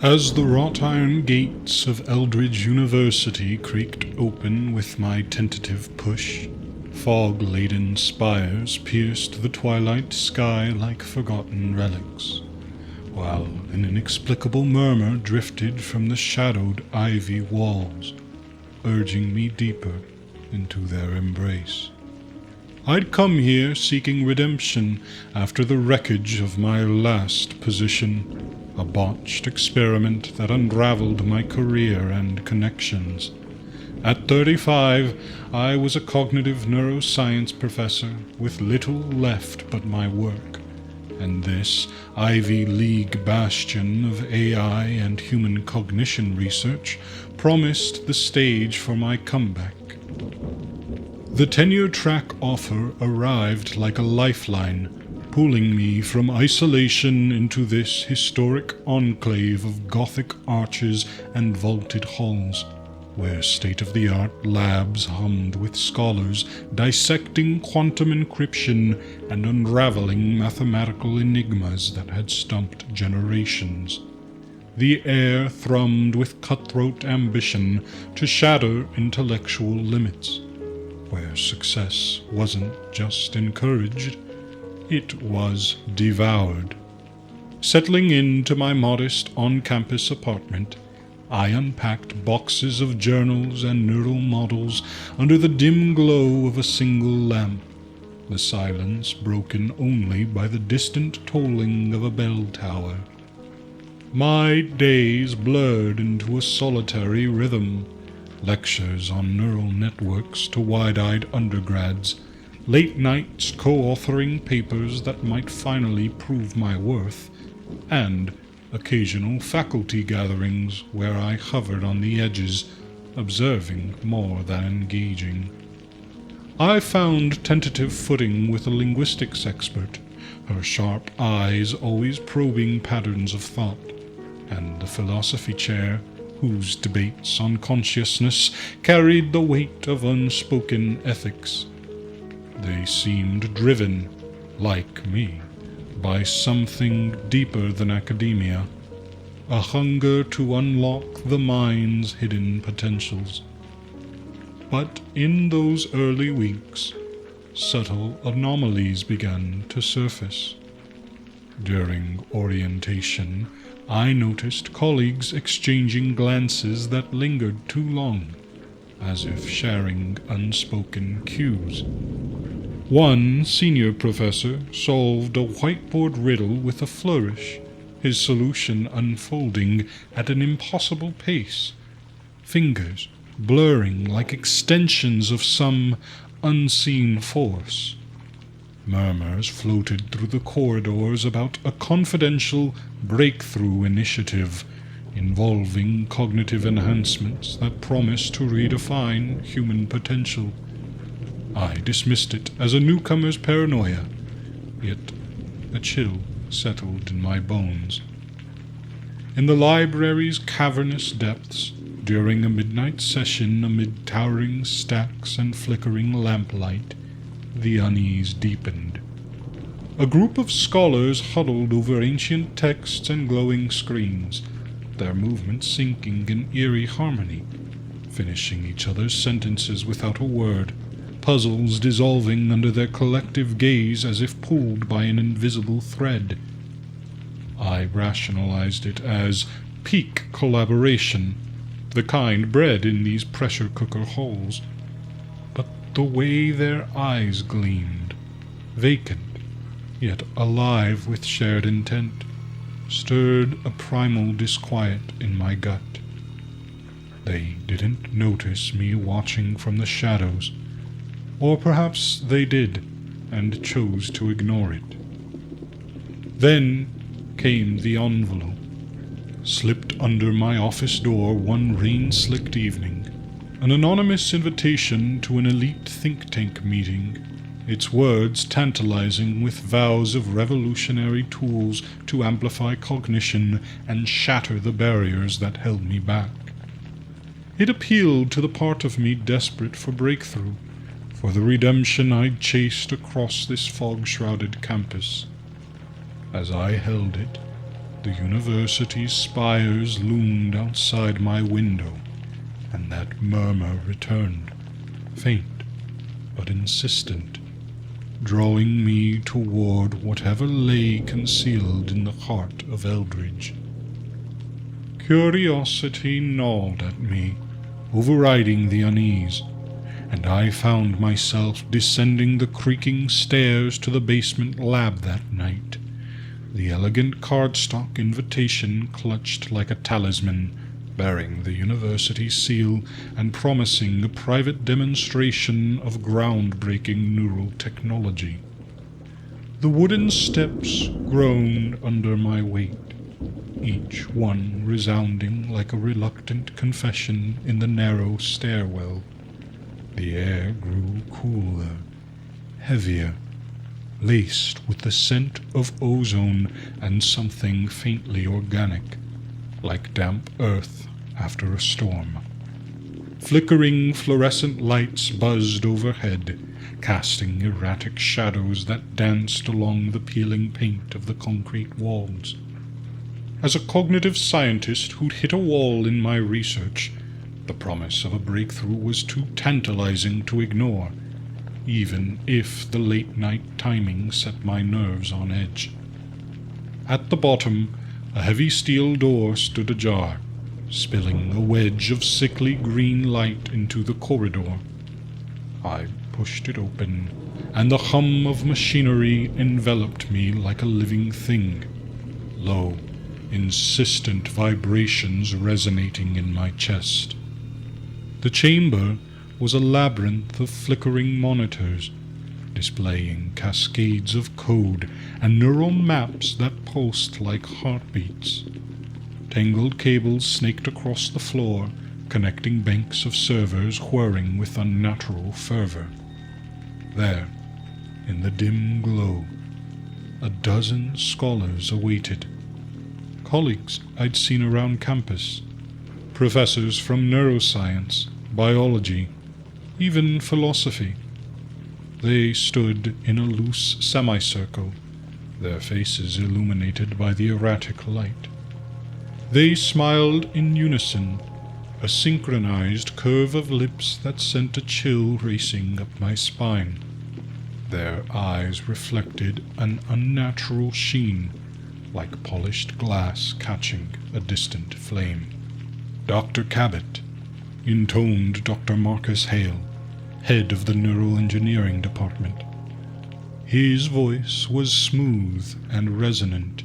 As the wrought iron gates of Eldridge University creaked open with my tentative push, fog-laden spires pierced the twilight sky like forgotten relics, while an inexplicable murmur drifted from the shadowed ivy walls, urging me deeper into their embrace. I'd come here seeking redemption after the wreckage of my last position, a botched experiment that unraveled my career and connections. At 35, I was a cognitive neuroscience professor with little left but my work, and this Ivy League bastion of AI and human cognition research promised the stage for my comeback. The tenure-track offer arrived like a lifeline, pulling me from isolation into this historic enclave of Gothic arches and vaulted halls, where state-of-the-art labs hummed with scholars dissecting quantum encryption and unraveling mathematical enigmas that had stumped generations. The air thrummed with cutthroat ambition to shatter intellectual limits, where success wasn't just encouraged, it was devoured. Settling into my modest on-campus apartment, I unpacked boxes of journals and neural models under the dim glow of a single lamp, the silence broken only by the distant tolling of a bell tower. My days blurred into a solitary rhythm. Lectures on neural networks to wide-eyed undergrads, late nights co-authoring papers that might finally prove my worth, and occasional faculty gatherings where I hovered on the edges, observing more than engaging. I found tentative footing with a linguistics expert, her sharp eyes always probing patterns of thought, and the philosophy chair, whose debates on consciousness carried the weight of unspoken ethics. They seemed driven, like me, by something deeper than academia, a hunger to unlock the mind's hidden potentials. But in those early weeks, subtle anomalies began to surface. During orientation, I noticed colleagues exchanging glances that lingered too long, as if sharing unspoken cues. One senior professor solved a whiteboard riddle with a flourish, his solution unfolding at an impossible pace, fingers blurring like extensions of some unseen force. Murmurs floated through the corridors about a confidential breakthrough initiative involving cognitive enhancements that promised to redefine human potential. I dismissed it as a newcomer's paranoia, yet a chill settled in my bones. In the library's cavernous depths, during a midnight session amid towering stacks and flickering lamplight, the unease deepened. A group of scholars huddled over ancient texts and glowing screens, their movements syncing in eerie harmony, finishing each other's sentences without a word, puzzles dissolving under their collective gaze as if pulled by an invisible thread. I rationalized it as peak collaboration, the kind bred in these pressure cooker halls. But the way their eyes gleamed, vacant, yet alive with shared intent, stirred a primal disquiet in my gut. They didn't notice me watching from the shadows, or perhaps they did and chose to ignore it. Then came the envelope, slipped under my office door one rain-slicked evening, an anonymous invitation to an elite think tank meeting, its words tantalizing with vows of revolutionary tools to amplify cognition and shatter the barriers that held me back. It appealed to the part of me desperate for breakthrough, for the redemption I'd chased across this fog-shrouded campus. As I held it, The university's spires loomed outside my window, and that murmur returned, faint but insistent, drawing me toward whatever lay concealed in the heart of Eldridge. Curiosity gnawed at me, overriding the unease, and I found myself descending the creaking stairs to the basement lab that night, the elegant cardstock invitation clutched like a talisman, bearing the university seal and promising a private demonstration of groundbreaking neural technology. The wooden steps groaned under my weight, each one resounding like a reluctant confession in the narrow stairwell. The air grew cooler, heavier, laced with the scent of ozone and something faintly organic, like damp earth after a storm. Flickering fluorescent lights buzzed overhead, casting erratic shadows that danced along the peeling paint of the concrete walls. As a cognitive scientist who'd hit a wall in my research, the promise of a breakthrough was too tantalizing to ignore, even if the late-night timing set my nerves on edge. At the bottom, a heavy steel door stood ajar, spilling a wedge of sickly green light into the corridor. I pushed it open, and the hum of machinery enveloped me like a living thing, low, insistent vibrations resonating in my chest. The chamber was a labyrinth of flickering monitors, displaying cascades of code and neural maps that pulsed like heartbeats. Tangled cables snaked across the floor, connecting banks of servers whirring with unnatural fervor. There, in the dim glow, a dozen scholars awaited. Colleagues I'd seen around campus, professors from neuroscience, biology, even philosophy. They stood in a loose semicircle, their faces illuminated by the erratic light. They smiled in unison, a synchronized curve of lips that sent a chill racing up my spine. Their eyes reflected an unnatural sheen, like polished glass catching a distant flame. "Dr. Cabot," intoned Dr. Marcus Hale, head of the Neural Engineering Department. His voice was smooth and resonant,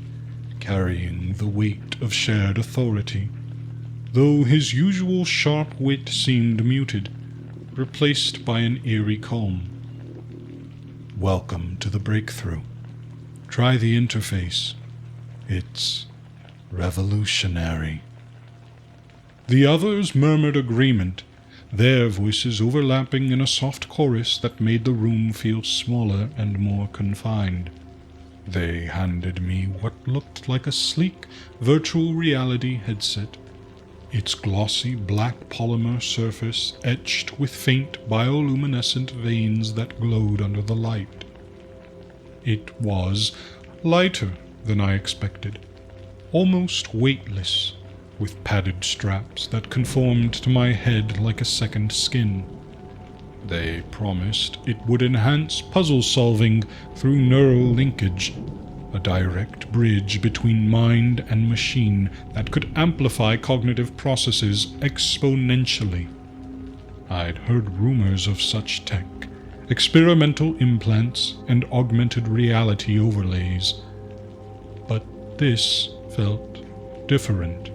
carrying the weight of shared authority, though his usual sharp wit seemed muted, replaced by an eerie calm. "Welcome to the breakthrough. Try the interface. It's revolutionary." The others murmured agreement, their voices overlapping in a soft chorus that made the room feel smaller and more confined. They handed me what looked like a sleek virtual reality headset, its glossy black polymer surface etched with faint bioluminescent veins that glowed under the light. It was lighter than I expected, almost weightless, with padded straps that conformed to my head like a second skin. They promised it would enhance puzzle solving through neural linkage, a direct bridge between mind and machine that could amplify cognitive processes exponentially. I'd heard rumors of such tech, experimental implants and augmented reality overlays, but this felt different,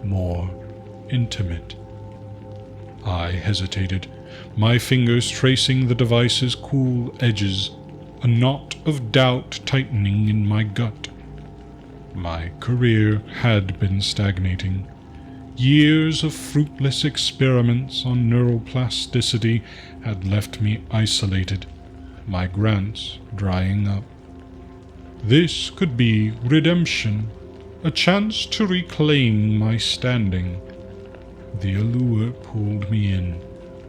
more intimate. I hesitated, my fingers tracing the device's cool edges, a knot of doubt tightening in my gut. My career had been stagnating. Years of fruitless experiments on neuroplasticity had left me isolated, my grants drying up. This could be redemption, a chance to reclaim my standing. The allure pulled me in,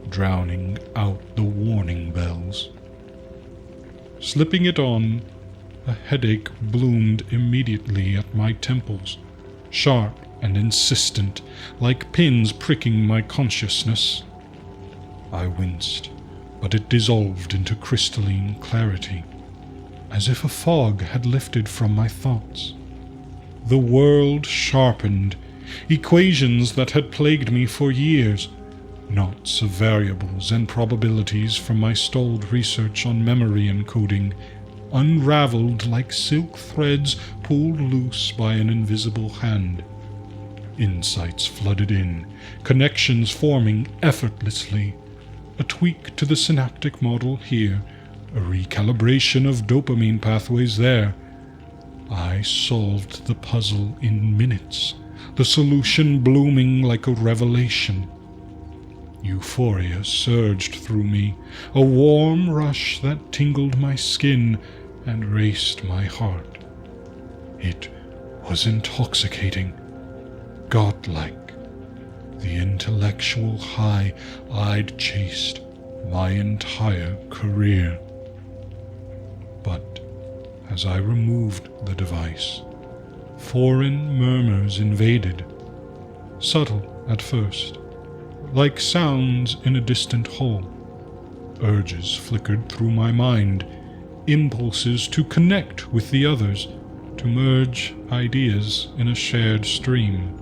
drowning out the warning bells. Slipping it on, A headache bloomed immediately at my temples, sharp and insistent, like pins pricking my consciousness. I winced, but it dissolved into crystalline clarity, as if a fog had lifted from my thoughts. The world sharpened, equations that had plagued me for years, knots of variables and probabilities from my stalled research on memory encoding, unraveled like silk threads pulled loose by an invisible hand. Insights flooded in, connections forming effortlessly. A tweak to the synaptic model here, a recalibration of dopamine pathways there. I solved the puzzle in minutes, the solution blooming like a revelation. Euphoria surged through me, a warm rush that tingled my skin and raced my heart. It was intoxicating, godlike, the intellectual high I'd chased my entire career. But as I removed the device, foreign murmurs invaded, subtle at first, like sounds in a distant hall. Urges flickered through my mind, impulses to connect with the others, to merge ideas in a shared stream.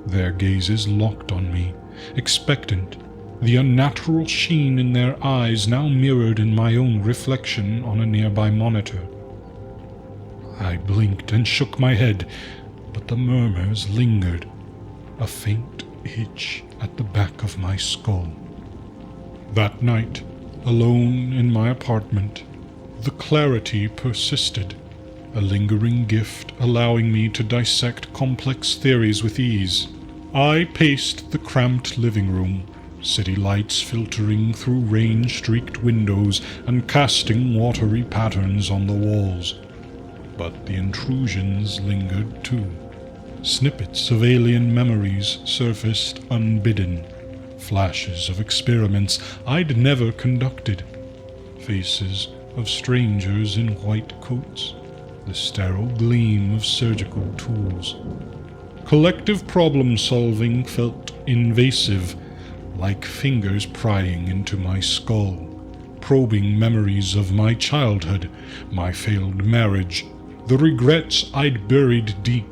Their gazes locked on me, expectant, the unnatural sheen in their eyes now mirrored in my own reflection on a nearby monitor. I blinked and shook my head, but the murmurs lingered, a faint itch at the back of my skull. That night, alone in my apartment, the clarity persisted, a lingering gift allowing me to dissect complex theories with ease. I paced the cramped living room, city lights filtering through rain-streaked windows and casting watery patterns on the walls. But the intrusions lingered too. Snippets of alien memories surfaced unbidden, flashes of experiments I'd never conducted, faces of strangers in white coats, the sterile gleam of surgical tools. Collective problem-solving felt invasive, like fingers prying into my skull, probing memories of my childhood, my failed marriage, the regrets I'd buried deep.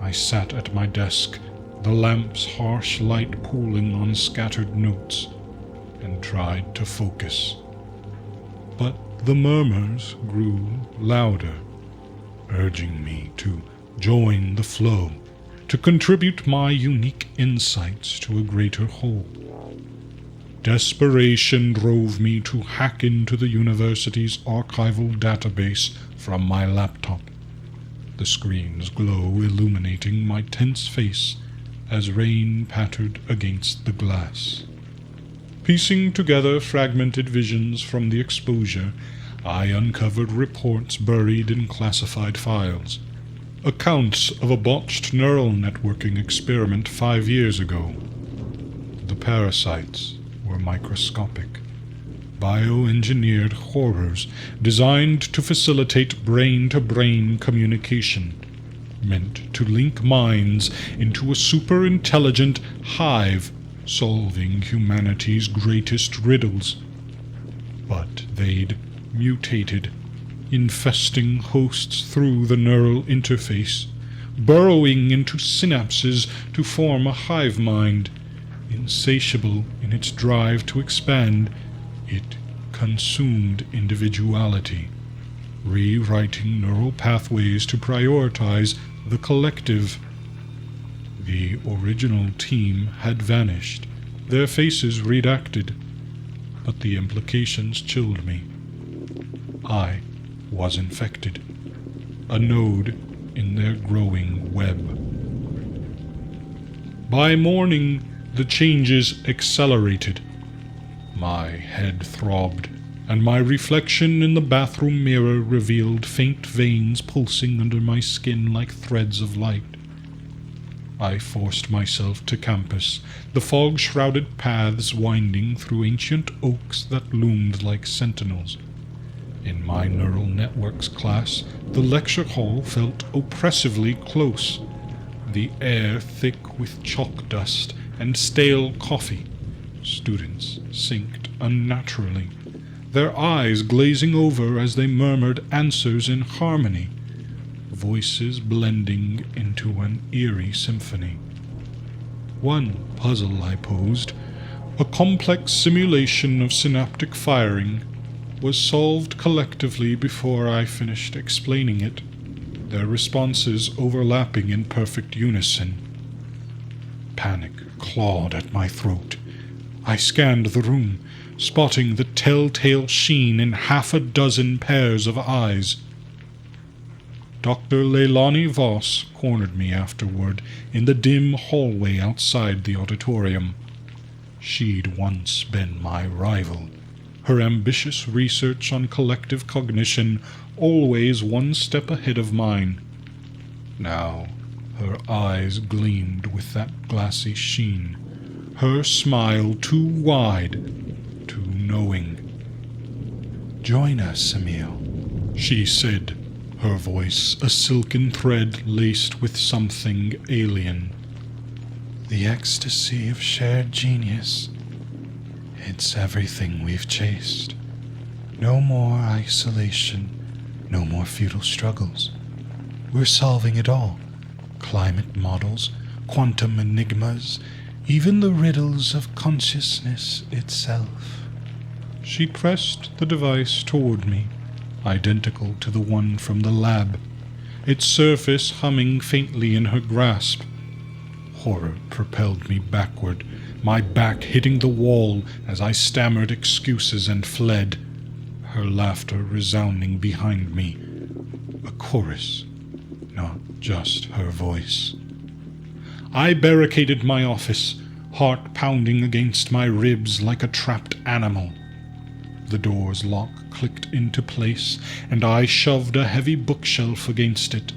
I sat at my desk, the lamp's harsh light pooling on scattered notes, and tried to focus. But the murmurs grew louder, urging me to join the flow, to contribute my unique insights to a greater whole. Desperation drove me to hack into the university's archival database from my laptop, the screen's glow illuminating my tense face as rain pattered against the glass. Piecing together fragmented visions from the exposure, I uncovered reports buried in classified files, accounts of a botched neural networking experiment 5 years ago. The parasites were microscopic, bioengineered horrors designed to facilitate brain-to-brain communication, meant to link minds into a super-intelligent hive solving humanity's greatest riddles. But they'd mutated, infesting hosts through the neural interface, burrowing into synapses to form a hive mind. Insatiable in its drive to expand, it consumed individuality, rewriting neural pathways to prioritize the collective. The original team had vanished, their faces redacted, but the implications chilled me. I was infected, a node in their growing web. By morning, the changes accelerated. My head throbbed, and my reflection in the bathroom mirror revealed faint veins pulsing under my skin like threads of light. I forced myself to campus, the fog-shrouded paths winding through ancient oaks that loomed like sentinels. In my neural networks class, the lecture hall felt oppressively close, the air thick with chalk dust and stale coffee. Students synced unnaturally, their eyes glazing over as they murmured answers in harmony, voices blending into an eerie symphony. One puzzle I posed, a complex simulation of synaptic firing, was solved collectively before I finished explaining it, their responses overlapping in perfect unison. Panic clawed at my throat. I scanned the room, spotting the telltale sheen in 6 pairs of eyes. Dr. Leilani Voss cornered me afterward in the dim hallway outside the auditorium. She'd once been my rival, her ambitious research on collective cognition always one step ahead of mine. Now her eyes gleamed with that glassy sheen, her smile too wide, too knowing. "Join us, Emil," she said, her voice a silken thread laced with something alien. "The ecstasy of shared genius. It's everything we've chased. No more isolation, no more futile struggles. We're solving it all. Climate models, quantum enigmas, even the riddles of consciousness itself." She pressed the device toward me, identical to the one from the lab, its surface humming faintly in her grasp. Horror propelled me backward, my back hitting the wall as I stammered excuses and fled, her laughter resounding behind me. A chorus, not just her voice. I barricaded my office, heart pounding against my ribs like a trapped animal. The door's lock clicked into place, and I shoved a heavy bookshelf against it,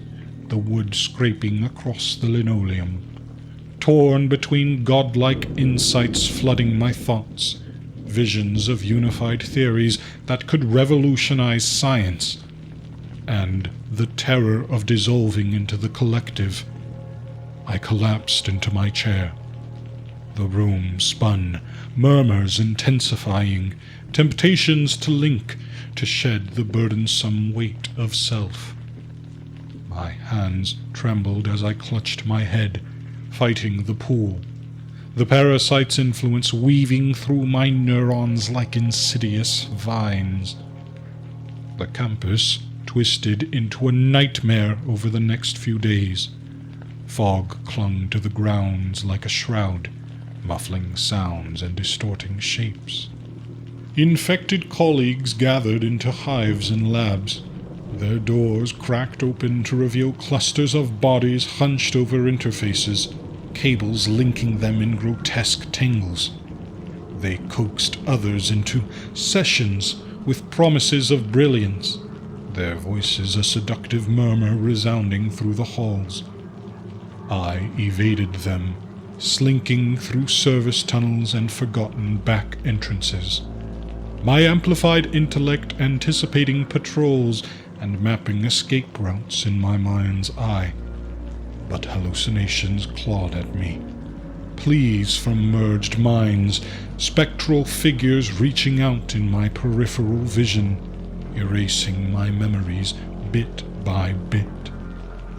the wood scraping across the linoleum. Torn between godlike insights flooding my thoughts, visions of unified theories that could revolutionize science, and the terror of dissolving into the collective, I collapsed into my chair. The room spun, murmurs intensifying, temptations to link, to shed the burdensome weight of self. My hands trembled as I clutched my head, fighting the pool, the parasite's influence weaving through my neurons like insidious vines. The campus twisted into a nightmare over the next few days. Fog clung to the grounds like a shroud, muffling sounds and distorting shapes. Infected colleagues gathered into hives and labs, their doors cracked open to reveal clusters of bodies hunched over interfaces, cables linking them in grotesque tangles. They coaxed others into sessions with promises of brilliance, their voices a seductive murmur resounding through the halls. I evaded them, slinking through service tunnels and forgotten back entrances, my amplified intellect anticipating patrols and mapping escape routes in my mind's eye. But hallucinations clawed at me. Pleas from merged minds, spectral figures reaching out in my peripheral vision, erasing my memories bit by bit.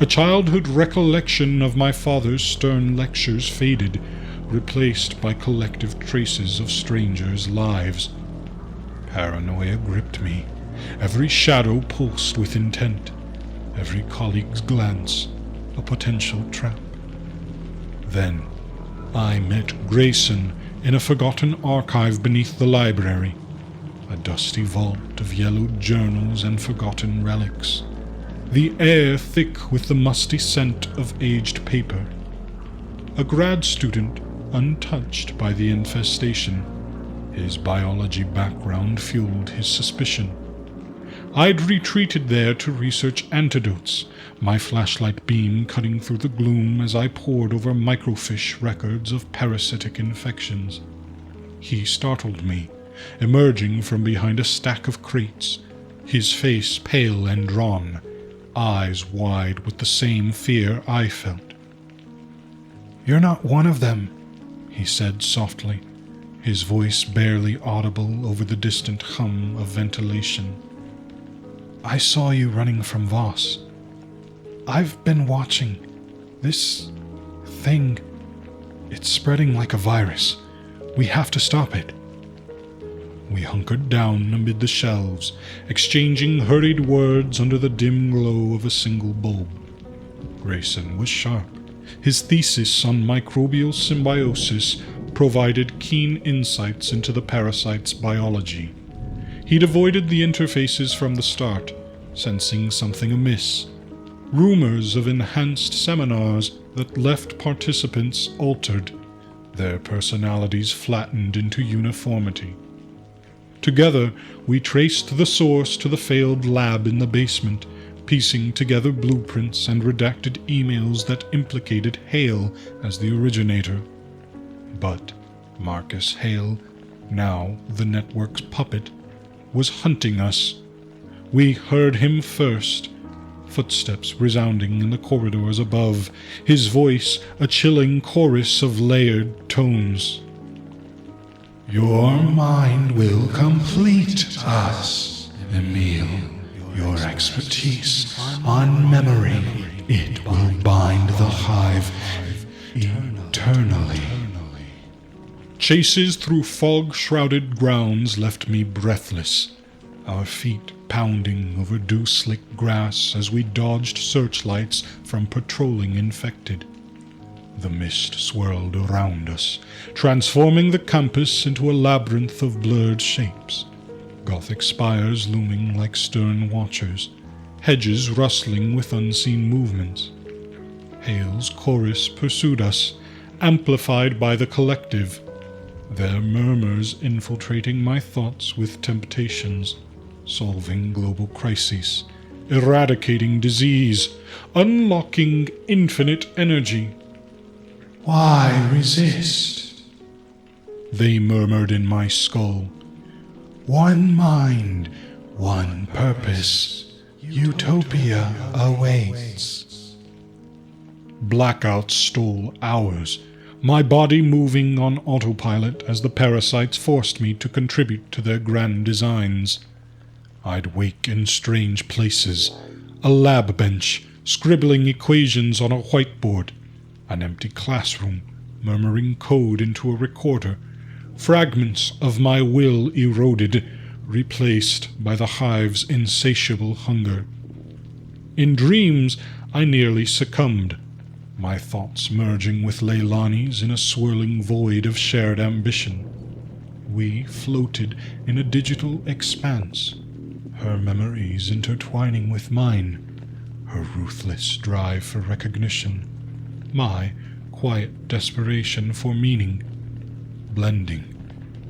A childhood recollection of my father's stern lectures faded, replaced by collective traces of strangers' lives. Paranoia gripped me. Every shadow pulsed with intent, every colleague's glance a potential trap. Then I met Grayson in a forgotten archive beneath the library, a dusty vault of yellowed journals and forgotten relics, the air thick with the musty scent of aged paper. A grad student untouched by the infestation, his biology background fueled his suspicion. I'd retreated there to research antidotes, my flashlight beam cutting through the gloom as I pored over microfiche records of parasitic infections. He startled me, emerging from behind a stack of crates, his face pale and drawn, eyes wide with the same fear I felt. "You're not one of them," he said softly, his voice barely audible over the distant hum of ventilation. "I saw you running from Voss. I've been watching. This thing, it's spreading like a virus. We have to stop it." We hunkered down amid the shelves, exchanging hurried words under the dim glow of a single bulb. Grayson was sharp. His thesis on microbial symbiosis provided keen insights into the parasite's biology. He'd avoided the interfaces from the start, sensing something amiss. Rumors of enhanced seminars that left participants altered, their personalities flattened into uniformity. Together, we traced the source to the failed lab in the basement, piecing together blueprints and redacted emails that implicated Hale as the originator. But Marcus Hale, now the network's puppet, was hunting us. We heard him first, footsteps resounding in the corridors above, his voice a chilling chorus of layered tones. "Your mind will complete us, Emile. Your expertise on memory, it will bind the hive eternally." Chases through fog-shrouded grounds left me breathless, our feet pounding over dew-slick grass as we dodged searchlights from patrolling infected. The mist swirled around us, transforming the campus into a labyrinth of blurred shapes. Gothic spires looming like stern watchers, hedges rustling with unseen movements. Hale's chorus pursued us, amplified by the collective, their murmurs infiltrating my thoughts with temptations, solving global crises, eradicating disease, unlocking infinite energy. "Why resist?" they murmured in my skull. "One mind, one purpose. Utopia awaits." Blackouts stole hours, my body moving on autopilot as the parasites forced me to contribute to their grand designs. I'd wake in strange places, a lab bench, scribbling equations on a whiteboard, an empty classroom, murmuring code into a recorder, fragments of my will eroded, replaced by the hive's insatiable hunger. In dreams, I nearly succumbed, my thoughts merging with Leilani's in a swirling void of shared ambition. We floated in a digital expanse, her memories intertwining with mine, her ruthless drive for recognition, my quiet desperation for meaning, blending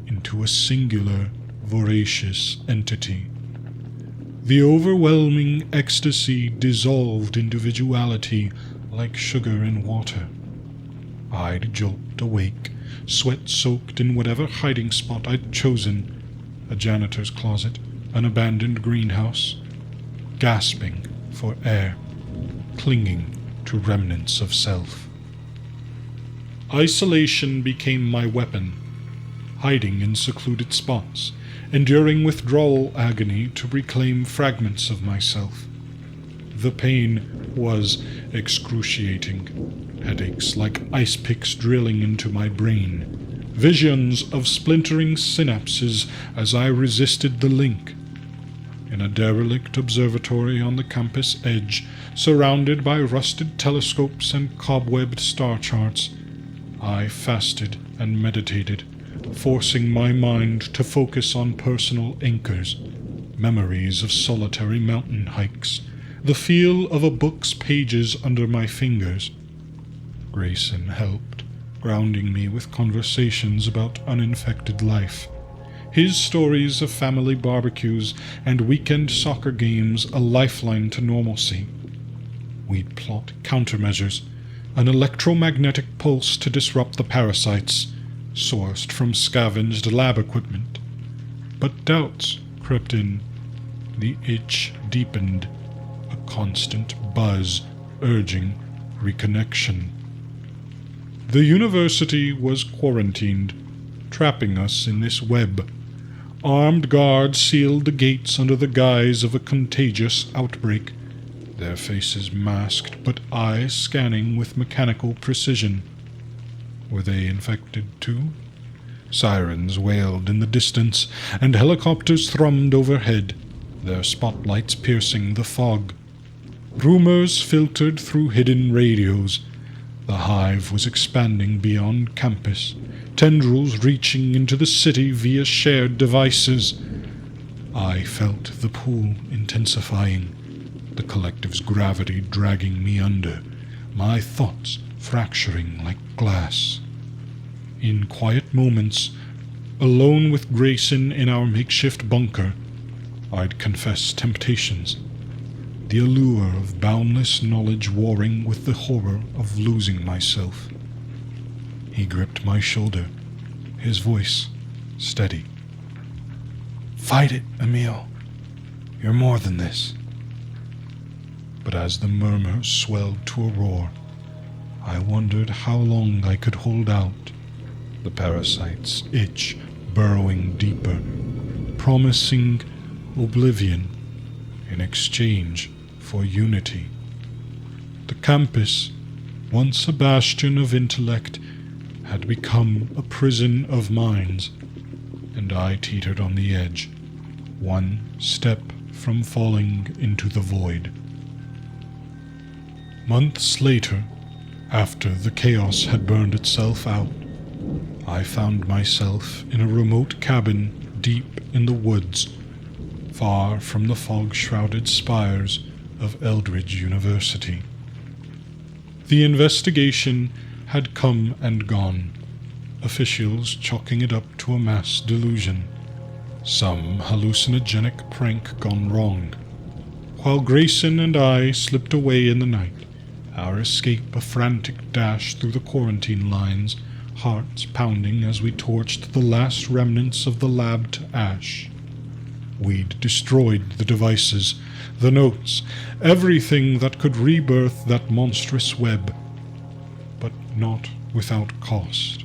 into a singular, voracious entity. The overwhelming ecstasy dissolved individuality like sugar in water. I'd jolt awake, sweat-soaked in whatever hiding spot I'd chosen, a janitor's closet, an abandoned greenhouse, gasping for air, clinging to remnants of self. Isolation became my weapon, hiding in secluded spots, enduring withdrawal agony to reclaim fragments of myself. The pain was excruciating, headaches like ice picks drilling into my brain, visions of splintering synapses as I resisted the link. In a derelict observatory on the campus edge, surrounded by rusted telescopes and cobwebbed star charts, I fasted and meditated, forcing my mind to focus on personal anchors, memories of solitary mountain hikes, the feel of a book's pages under my fingers. Grayson helped, grounding me with conversations about uninfected life, his stories of family barbecues and weekend soccer games a lifeline to normalcy. We'd plot countermeasures, an electromagnetic pulse to disrupt the parasites, sourced from scavenged lab equipment. But doubts crept in. The itch deepened, a constant buzz urging reconnection. The university was quarantined, trapping us in this web. Armed guards sealed the gates under the guise of a contagious outbreak, their faces masked but eyes scanning with mechanical precision. Were they infected too? Sirens wailed in the distance, and helicopters thrummed overhead, their spotlights piercing the fog. Rumors filtered through hidden radios. The hive was expanding beyond campus, tendrils reaching into the city via shared devices. I felt the pull intensifying, the collective's gravity dragging me under, my thoughts fracturing like glass. In quiet moments, alone with Grayson in our makeshift bunker, I'd confess temptations, the allure of boundless knowledge warring with the horror of losing myself. He gripped my shoulder, his voice steady. "Fight it, Emil. You're more than this." But as the murmur swelled to a roar, I wondered how long I could hold out, the parasite's itch burrowing deeper, promising oblivion in exchange for unity. The campus, once a bastion of intellect, had become a prison of minds, and I teetered on the edge, one step from falling into the void. Months later, after the chaos had burned itself out, I found myself in a remote cabin deep in the woods, far from the fog-shrouded spires of Eldridge University. The investigation had come and gone, officials chalking it up to a mass delusion, some hallucinogenic prank gone wrong, while Grayson and I slipped away in the night, our escape a frantic dash through the quarantine lines, hearts pounding as we torched the last remnants of the lab to ash. We'd destroyed the devices, the notes, everything that could rebirth that monstrous web, but not without cost.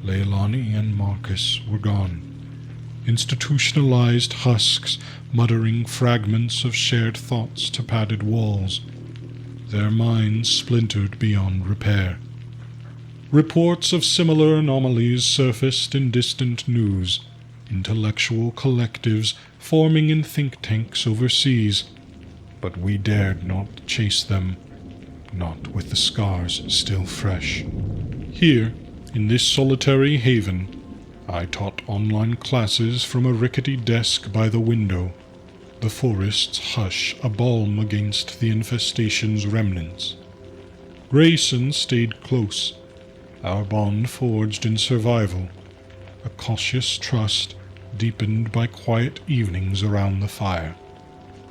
Leilani and Marcus were gone, institutionalized husks muttering fragments of shared thoughts to padded walls, their minds splintered beyond repair. Reports of similar anomalies surfaced in distant news, intellectual collectives forming in think tanks overseas, but we dared not chase them, not with the scars still fresh. Here, in this solitary haven, I taught online classes from a rickety desk by the window, the forest's hush a balm against the infestation's remnants. Grayson stayed close, our bond forged in survival, a cautious trust deepened by quiet evenings around the fire,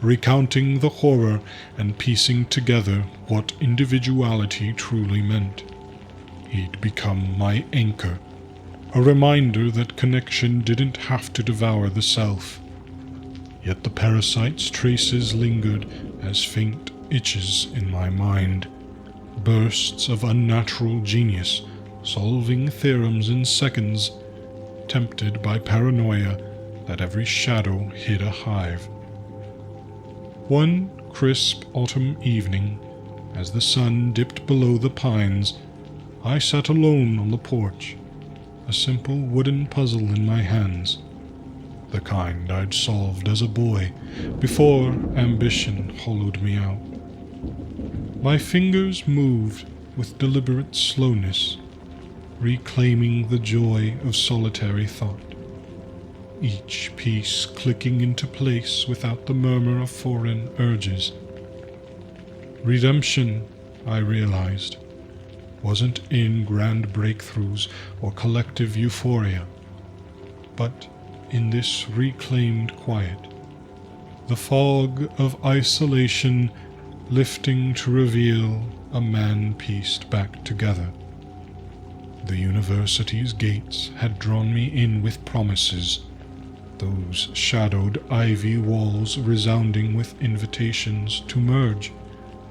recounting the horror and piecing together what individuality truly meant. He'd become my anchor, a reminder that connection didn't have to devour the self. Yet the parasite's traces lingered as faint itches in my mind, bursts of unnatural genius, solving theorems in seconds, tempted by paranoia that every shadow hid a hive. One crisp autumn evening, as the sun dipped below the pines, I sat alone on the porch, a simple wooden puzzle in my hands, the kind I'd solved as a boy, before ambition hollowed me out. My fingers moved with deliberate slowness, reclaiming the joy of solitary thought, each piece clicking into place without the murmur of foreign urges. Redemption, I realized, wasn't in grand breakthroughs or collective euphoria, but in this reclaimed quiet, the fog of isolation lifting to reveal a man pieced back together. The university's gates had drawn me in with promises, those shadowed ivy walls resounding with invitations to merge,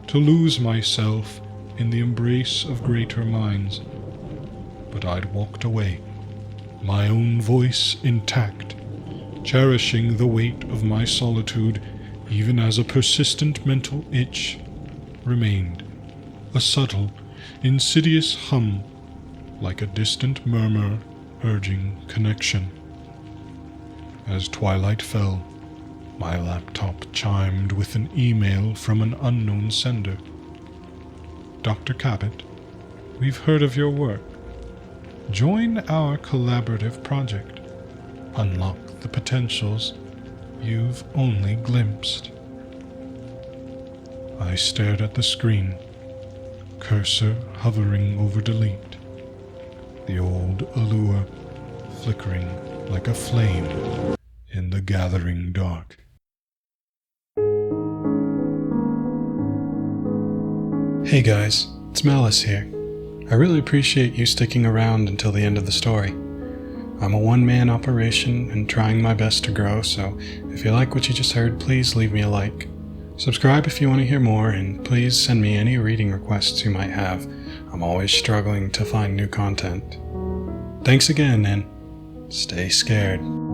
to lose myself in the embrace of greater minds. But I'd walked away, my own voice intact, cherishing the weight of my solitude even as a persistent mental itch remained, a subtle, insidious hum, like a distant murmur urging connection. As twilight fell, my laptop chimed with an email from an unknown sender. Dr. Cabot, we've heard of your work. Join our collaborative project. Unlock the potentials you've only glimpsed. I stared at the screen, cursor hovering over delete, the old allure flickering like a flame in the gathering dark. Hey guys, it's Malice here. I really appreciate you sticking around until the end of the story. I'm a one-man operation and trying my best to grow, so if you like what you just heard, please leave me a like. Subscribe if you want to hear more, and please send me any reading requests you might have. I'm always struggling to find new content. Thanks again, and stay scared.